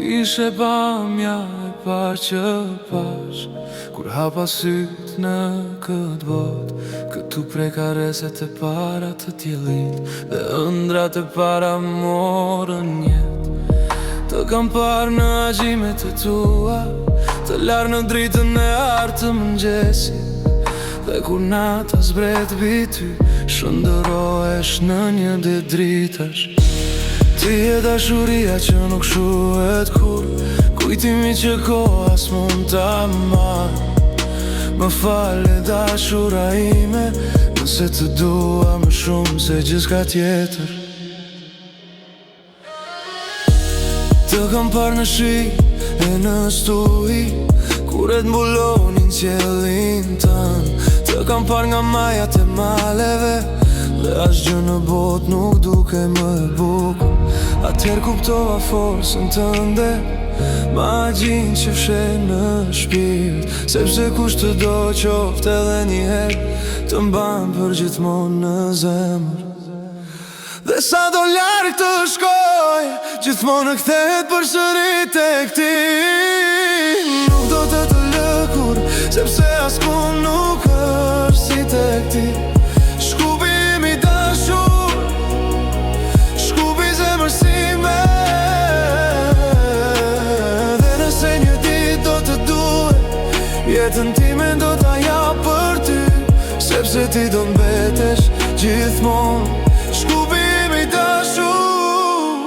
Ishe pamja e parë që pash kur hapa syt në këtë bot. Këtu prej kareset e para të tjellit dhe ëndrat e para morën jet. Të kam parë në agjimet e tua, të larë në dritën e artë të mëngjesit. Dhe kur nata zbret bi ty, shëndërohesh në një ditë dritash. Ti e dashuria që nuk shuhet kur, kujtimi që koha s'mund ta marr. Më fale dashura ime, nëse të dua më shumë se gjithçka tjetër. Të kam parë në shi e në stuhi, kur e t'mbulonin qiellin tën. Të kam parë nga majat e maleve, dhe asgjë në bot nuk duke më e bukur. Atëherë kuptova forcën tënde, magjin që fshen në shpirt. Sepse kush të do qoftë edhe njëherë, të mban për gjithmonë në zemër. Dhe sa do larg të shkoj, gjithmonë kthehet përsëri tek ti. Nuk do të lë kur, sepse askund nuk është si tek ti. Shkupi im i dashur, shkupi zemërsime. Dhe nëse një ditë do të duhet, jetën time do ta jap për ty, sepse ti do mbetesh gjithmonë. Shkupi im i dashur.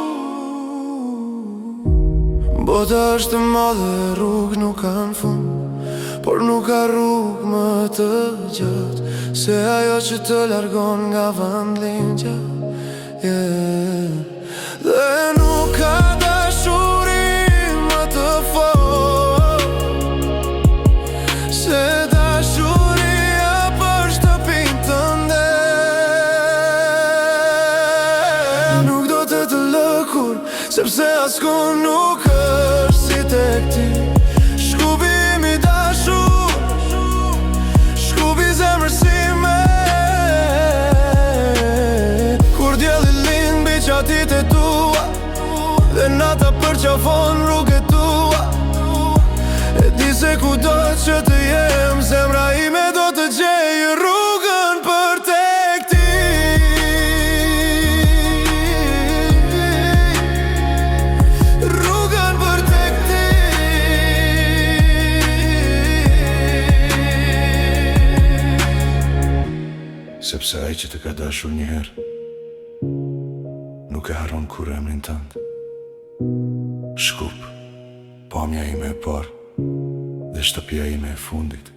Bota është e madhe, rrugë nuk kanë fund, por nuk ka rrugë më të gjatë se ajo që të largon nga vendlindja. Dhe nuk ka dashuri më të fortë se dashuria për shtëpinë tënde. Nuk do të lë kur, sepse askund nuk është si tek ti. Shkupi im i dashur, shkupi zemërsime. Kur dielli lind mbi qatit e tua, dhe nata përqafon rrugët tua, e di se kudo që të jem, zemra ime do të gjejë rrugën për tek ti. Rrugën për tek ti. Sepse ai që të ka dashur njëherë, nuk e harron kur emrin tënd. Shkup, pamja ime e parë dhe shtëpia ime e fundit.